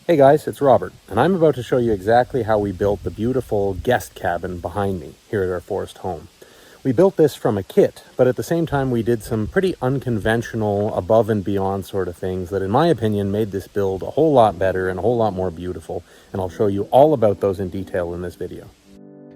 Hey guys, it's Robert, and I'm about to show you exactly how we built the beautiful guest cabin behind me here at our forest home. We built this from a kit, but at the same time we did some pretty unconventional, above and beyond sort of things that in my opinion made this build a whole lot better and a whole lot more beautiful, and I'll show you all about those in detail in this video.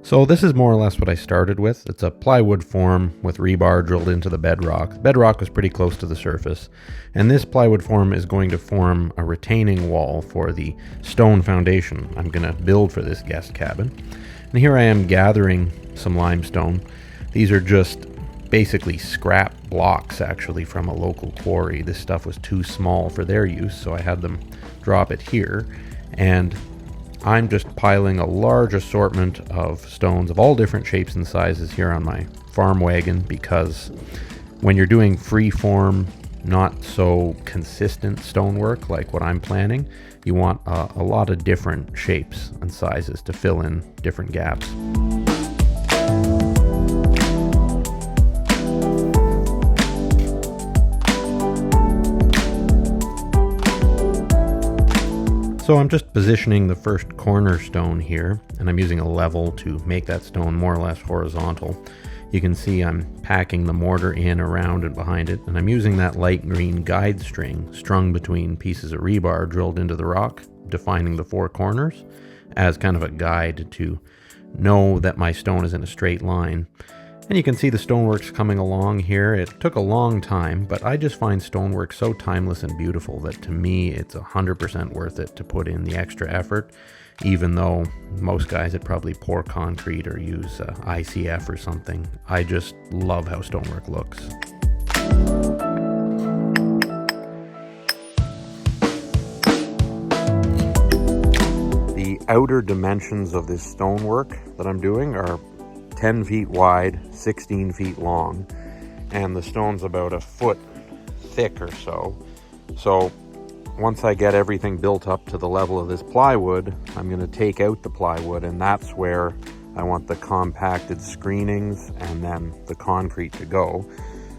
So this is more or less what I started with. It's a plywood form with rebar drilled into the bedrock. The bedrock was pretty close to the surface. And this plywood form is going to form a retaining wall for the stone foundation I'm going to build for this guest cabin. And here I am gathering some limestone. These are just basically scrap blocks actually from a local quarry. This stuff was too small for their use, so I had them drop it here. And I'm just piling a large assortment of stones of all different shapes and sizes here on my farm wagon, because when you're doing free form, not so consistent stonework like what I'm planning, you want a lot of different shapes and sizes to fill in different gaps. So I'm just positioning the first cornerstone here, and I'm using a level to make that stone more or less horizontal. You can see I'm packing the mortar in, around, and behind it, and I'm using that light green guide string strung between pieces of rebar drilled into the rock, defining the four corners, as kind of a guide to know that my stone is in a straight line. And you can see the stonework's coming along here. It took a long time, but I just find stonework so timeless and beautiful that to me it's 100% worth it to put in the extra effort, even though most guys would probably pour concrete or use ICF or something. I just love how stonework looks. The outer dimensions of this stonework that I'm doing are 10 feet wide, 16 feet long, and the stone's about a foot thick or so. So once I get everything built up to the level of this plywood, I'm going to take out the plywood, and that's where I want the compacted screenings and then the concrete to go.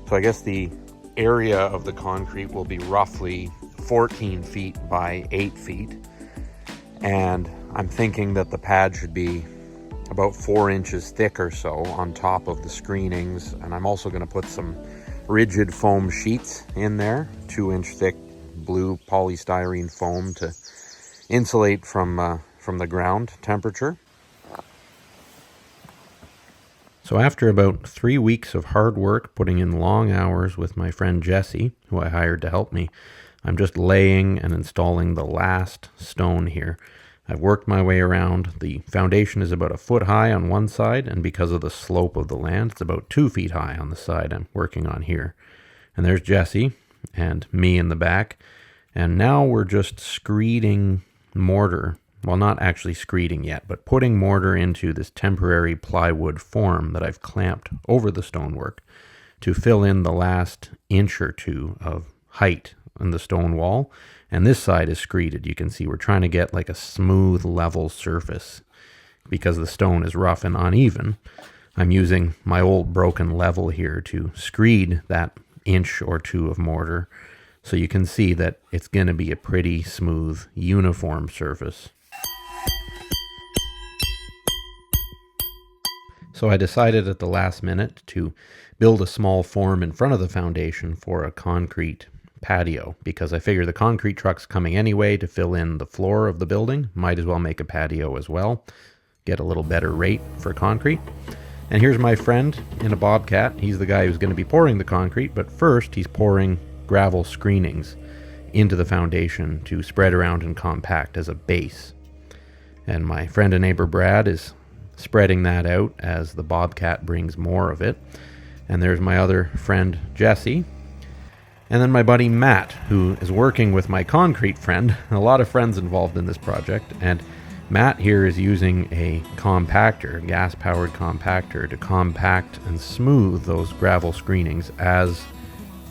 So I guess the area of the concrete will be roughly 14 feet by 8 feet, and I'm thinking that the pad should be about 4 inches thick or so on top of the screenings. And I'm also going to put some rigid foam sheets in there, 2-inch thick blue polystyrene foam to insulate from the ground temperature. So after about 3 weeks of hard work, putting in long hours with my friend Jesse, who I hired to help me, I'm just laying and installing the last stone here. I've worked my way around. The foundation is about a foot high on one side, and because of the slope of the land, it's about 2 feet high on the side I'm working on here. And there's Jesse and me in the back. And now we're just screeding mortar. Well, not actually screeding yet, but putting mortar into this temporary plywood form that I've clamped over the stonework to fill in the last inch or two of height in the stone wall. And this side is screeded. You can see we're trying to get like a smooth, level surface because the stone is rough and uneven. I'm using my old broken level here to screed that inch or two of mortar, so you can see that it's going to be a pretty smooth, uniform surface. So I decided at the last minute to build a small form in front of the foundation for a concrete patio, because I figure the concrete truck's coming anyway to fill in the floor of the building. Might as well make a patio as well, get a little better rate for concrete. And here's my friend in a bobcat. He's the guy who's going to be pouring the concrete, but first he's pouring gravel screenings into the foundation to spread around and compact as a base. And my friend and neighbor Brad is spreading that out as the bobcat brings more of it. And there's my other friend Jesse. And then my buddy Matt, who is working with my concrete friend. A lot of friends involved in this project. And Matt here is using a compactor, gas-powered compactor, to compact and smooth those gravel screenings as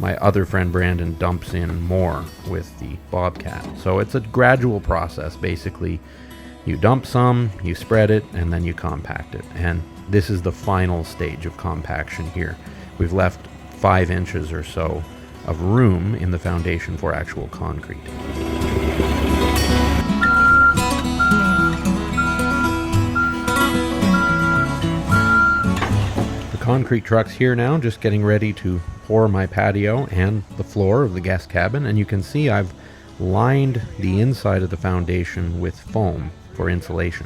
my other friend Brandon dumps in more with the bobcat. So it's a gradual process. Basically, you dump some, you spread it, and then you compact it. And this is the final stage of compaction here. We've left 5 inches or so of room in the foundation for actual concrete. Concrete truck's here now, just getting ready to pour my patio and the floor of the guest cabin, and you can see I've lined the inside of the foundation with foam for insulation.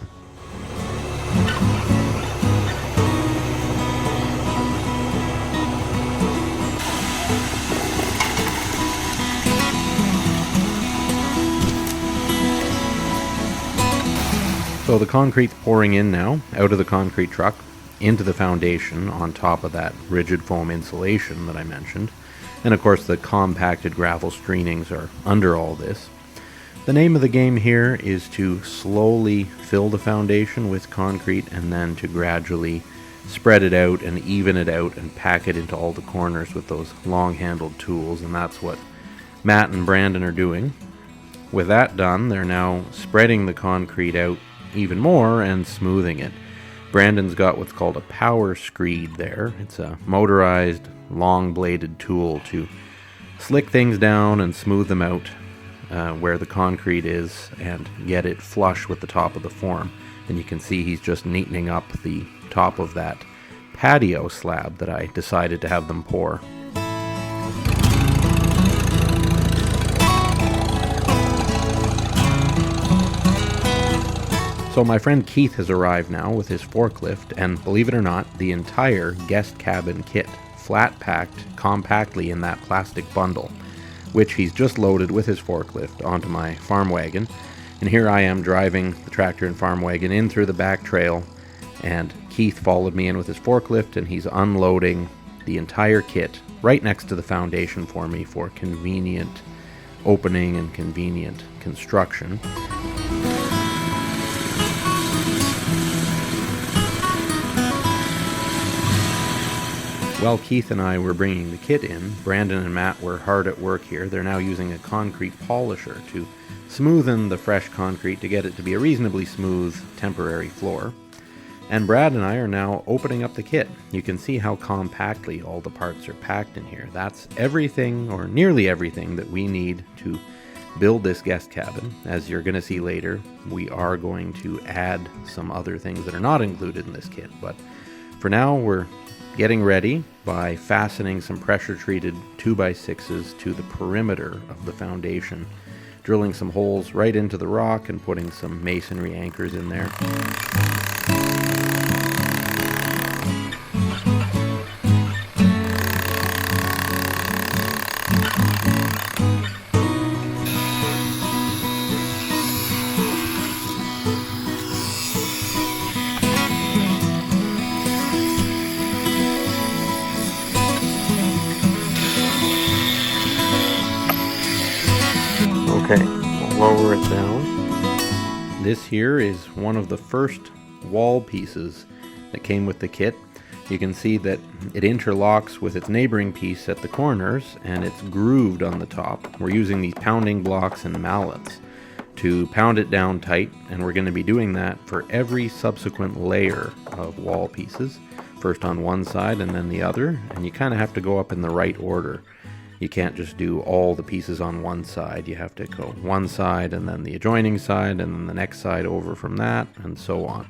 So the concrete's pouring in now, out of the concrete truck, into the foundation on top of that rigid foam insulation that I mentioned. And of course the compacted gravel screenings are under all this. The name of the game here is to slowly fill the foundation with concrete and then to gradually spread it out and even it out and pack it into all the corners with those long-handled tools, and that's what Matt and Brandon are doing. With that done, they're now spreading the concrete out even more and smoothing it. Brandon's got what's called a power screed there. It's a motorized, long-bladed tool to slick things down and smooth them out where the concrete is and get it flush with the top of the form. And you can see he's just neatening up the top of that patio slab that I decided to have them pour. So my friend Keith has arrived now with his forklift, and believe it or not, the entire guest cabin kit, flat packed compactly in that plastic bundle, which he's just loaded with his forklift onto my farm wagon. And here I am driving the tractor and farm wagon in through the back trail, and Keith followed me in with his forklift, and he's unloading the entire kit right next to the foundation for me for convenient opening and convenient construction. While Keith and I were bringing the kit in, Brandon and Matt were hard at work here. They're now using a concrete polisher to smoothen the fresh concrete to get it to be a reasonably smooth temporary floor. And Brad and I are now opening up the kit. You can see how compactly all the parts are packed in here. That's everything, or nearly everything, that we need to build this guest cabin. As you're going to see later, we are going to add some other things that are not included in this kit. But for now, we're getting ready by fastening some pressure-treated 2x6s to the perimeter of the foundation, drilling some holes right into the rock and putting some masonry anchors in there. Okay, we'll lower it down. This here is one of the first wall pieces that came with the kit. You can see that it interlocks with its neighboring piece at the corners, and it's grooved on the top. We're using these pounding blocks and mallets to pound it down tight, and we're going to be doing that for every subsequent layer of wall pieces. First on one side and then the other, and you kind of have to go up in the right order. You can't just do all the pieces on one side. You have to go one side and then the adjoining side and then the next side over from that, and so on.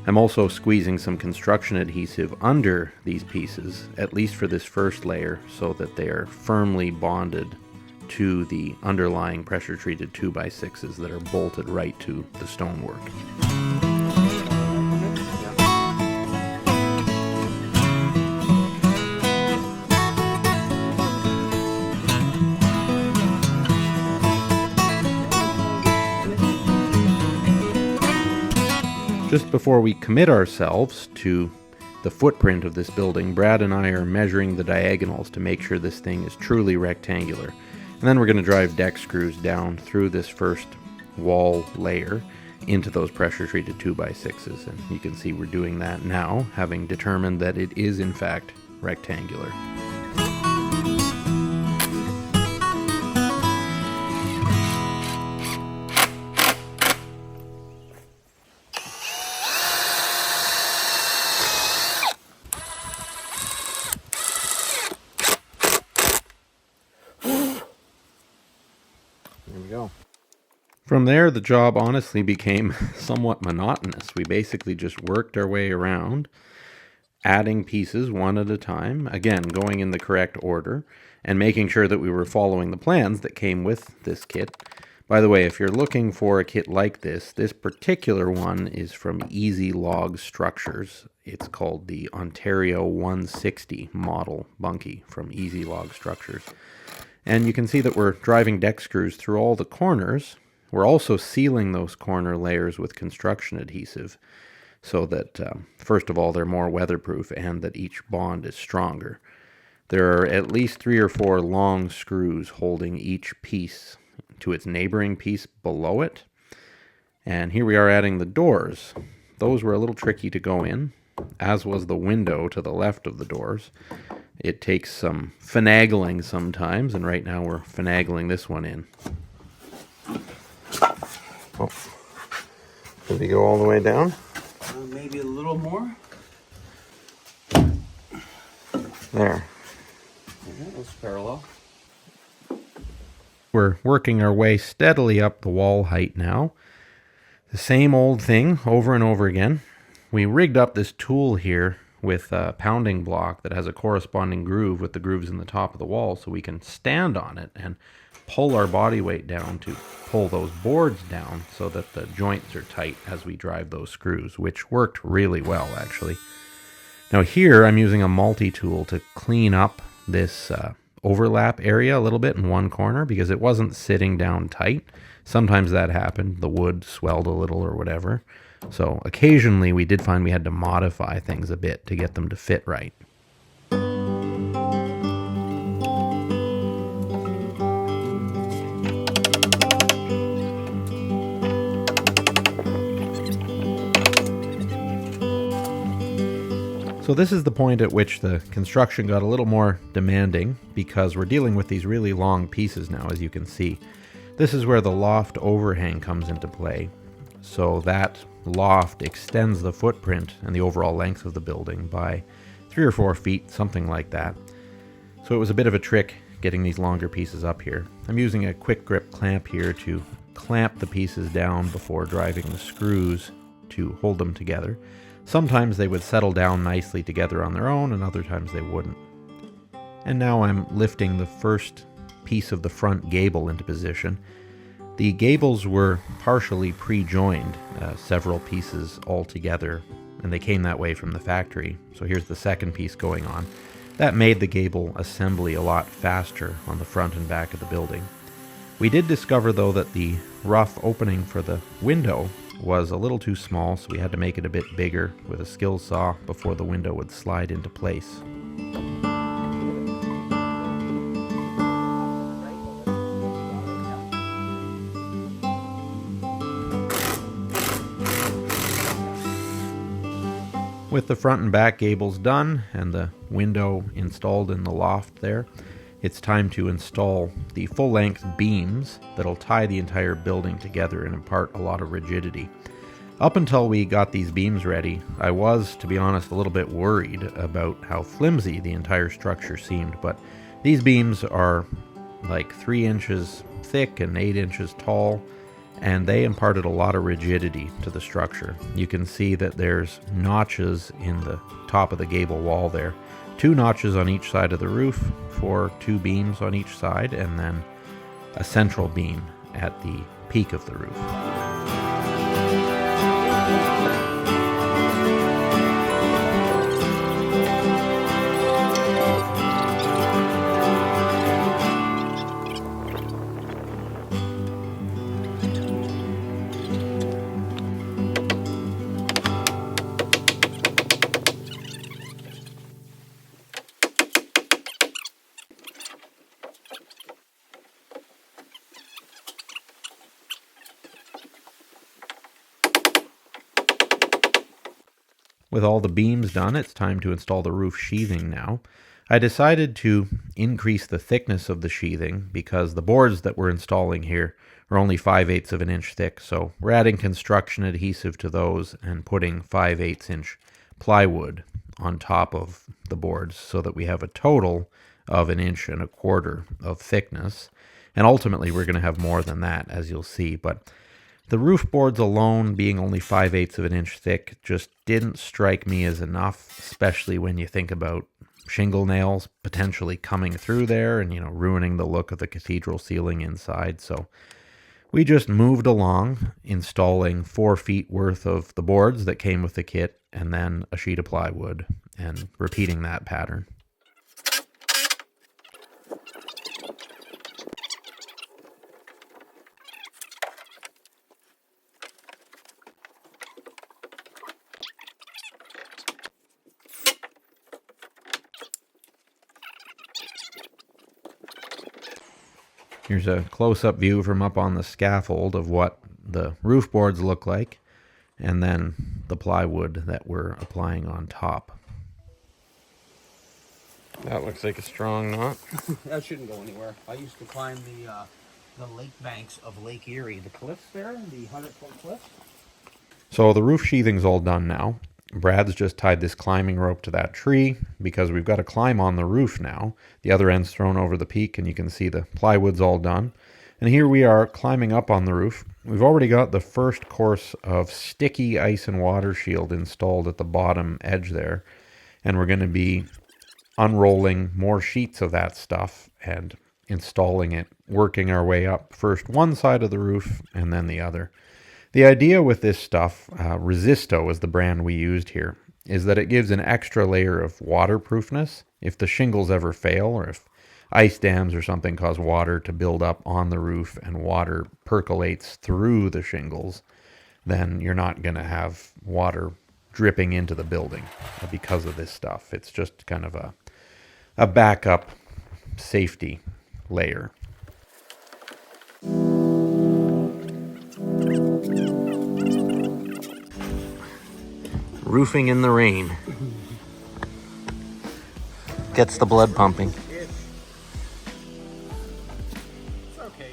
I'm also squeezing some construction adhesive under these pieces, at least for this first layer, so that they are firmly bonded to the underlying pressure-treated 2x6s that are bolted right to the stonework. Just before we commit ourselves to the footprint of this building, Brad and I are measuring the diagonals to make sure this thing is truly rectangular. And then we're going to drive deck screws down through this first wall layer into those pressure-treated 2x6s. And you can see we're doing that now, having determined that it is in fact rectangular. There we go. From there, the job honestly became somewhat monotonous. We basically just worked our way around, adding pieces one at a time, again, going in the correct order, and making sure that we were following the plans that came with this kit. By the way, if you're looking for a kit like this particular one is from Easy Log Structures. It's called the Ontario 160 model bunkie from Easy Log Structures. And you can see that we're driving deck screws through all the corners. We're also sealing those corner layers with construction adhesive so that, first of all, they're more weatherproof and that each bond is stronger. There are at least 3 or 4 long screws holding each piece to its neighboring piece below it. And here we are adding the doors. Those were a little tricky to go in, as was the window to the left of the doors. It takes some finagling sometimes, and right now we're finagling this one in. Oh. Did we go all the way down? Maybe a little more. There. Yeah, that's parallel. We're working our way steadily up the wall height now. The same old thing over and over again. We rigged up this tool here with a pounding block that has a corresponding groove with the grooves in the top of the wall, so we can stand on it and pull our body weight down to pull those boards down so that the joints are tight as we drive those screws, which worked really well actually. Now here I'm using a multi-tool to clean up this overlap area a little bit in one corner because it wasn't sitting down tight. Sometimes that happened, the wood swelled a little or whatever. So occasionally we did find we had to modify things a bit to get them to fit right. So this is the point at which the construction got a little more demanding because we're dealing with these really long pieces now, as you can see. This is where the loft overhang comes into play. So that loft extends the footprint and the overall length of the building by 3 or 4 feet, something like that. So it was a bit of a trick getting these longer pieces up here. I'm using a quick grip clamp here to clamp the pieces down before driving the screws to hold them together. Sometimes they would settle down nicely together on their own, and other times they wouldn't. And now I'm lifting the first piece of the front gable into position. The gables were partially pre-joined, several pieces all together, and they came that way from the factory. So here's the second piece going on. That made the gable assembly a lot faster on the front and back of the building. We did discover, though, that the rough opening for the window was a little too small, so we had to make it a bit bigger with a skill saw before the window would slide into place. With the front and back gables done and the window installed in the loft there, it's time to install the full-length beams that'll tie the entire building together and impart a lot of rigidity. Up until we got these beams ready, I was, to be honest, a little bit worried about how flimsy the entire structure seemed, but these beams are like 3 inches thick and 8 inches tall, and they imparted a lot of rigidity to the structure. You can see that there's notches in the top of the gable wall there. 2 notches on each side of the roof for 2 beams on each side, and then a central beam at the peak of the roof. With all the beams done, it's time to install the roof sheathing now. I decided to increase the thickness of the sheathing because the boards that we're installing here are only 5/8 of an inch thick, so we're adding construction adhesive to those and putting 5/8 inch plywood on top of the boards so that we have a total of 1.25 inches of thickness. And ultimately we're going to have more than that, as you'll see, but The roof boards alone, being only 5/8 of an inch thick, just didn't strike me as enough, especially when you think about shingle nails potentially coming through there and, ruining the look of the cathedral ceiling inside. So we just moved along, installing 4 feet worth of the boards that came with the kit and then a sheet of plywood, and repeating that pattern. Here's a close-up view from up on the scaffold of what the roof boards look like, and then the plywood that we're applying on top. That looks like a strong knot. That shouldn't go anywhere. I used to climb the lake banks of Lake Erie, the cliffs there, the 100-foot cliffs. So the roof sheathing's all done now. Brad's just tied this climbing rope to that tree because we've got to climb on the roof now. The other end's thrown over the peak and you can see the plywood's all done. And here we are climbing up on the roof. We've already got the first course of sticky ice and water shield installed at the bottom edge there. And we're going to be unrolling more sheets of that stuff and installing it, working our way up first one side of the roof and then the other. The idea with this stuff, Resisto is the brand we used here, is that it gives an extra layer of waterproofness. If the shingles ever fail or if ice dams or something cause water to build up on the roof and water percolates through the shingles, then you're not going to have water dripping into the building because of this stuff. It's just kind of a backup safety layer. Roofing in the rain gets the blood pumping. It's okay.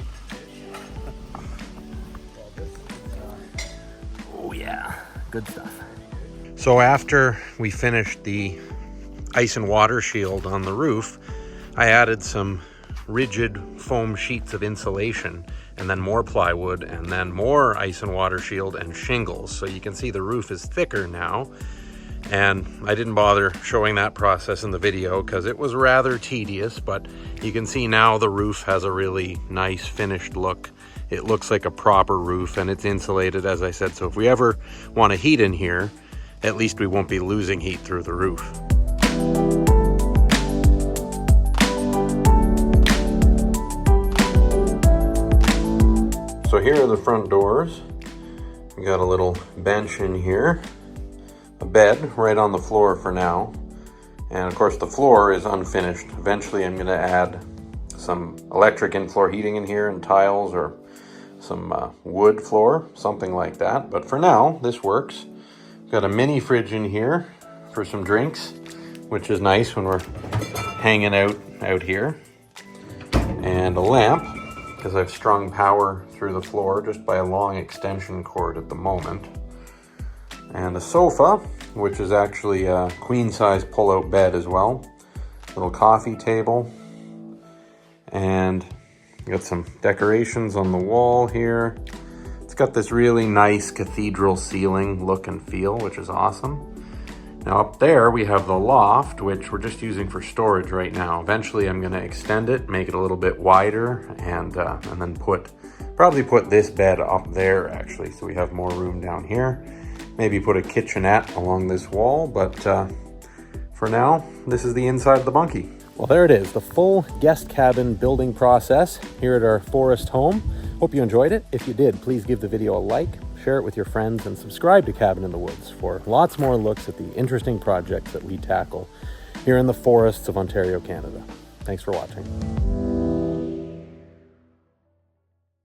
Oh yeah, good stuff. So after we finished the ice and water shield on the roof, I added some rigid foam sheets of insulation and then more plywood and then more ice and water shield and shingles. So you can see the roof is thicker now. And I didn't bother showing that process in the video because it was rather tedious, but you can see now the roof has a really nice finished look. It looks like a proper roof and it's insulated, as I said. So if we ever want to heat in here, at least we won't be losing heat through the roof. So here are the front doors. We got a little bench in here, a bed right on the floor for now. And of course the floor is unfinished. Eventually I'm gonna add some electric in-floor heating in here and tiles or some wood floor, something like that. But for now, this works. Got a mini fridge in here for some drinks, which is nice when we're hanging out here. And a lamp, because I've strung power through the floor just by a long extension cord at the moment. And a sofa, which is actually a queen-size pull-out bed as well. Little coffee table. And got some decorations on the wall here. It's got this really nice cathedral ceiling look and feel, which is awesome. Now up there we have the loft, which we're just using for storage right now. Eventually I'm going to extend it, make it a little bit wider, and then probably put this bed up there actually, so we have more room down here. Maybe put a kitchenette along this wall, but for now, this is the inside of the bunkie. Well, there it is, the full guest cabin building process here at our forest home. Hope you enjoyed it. If you did, please give the video a like, share it with your friends, and subscribe to Cabin in the Woods for lots more looks at the interesting projects that we tackle here in the forests of Ontario, Canada. Thanks for watching.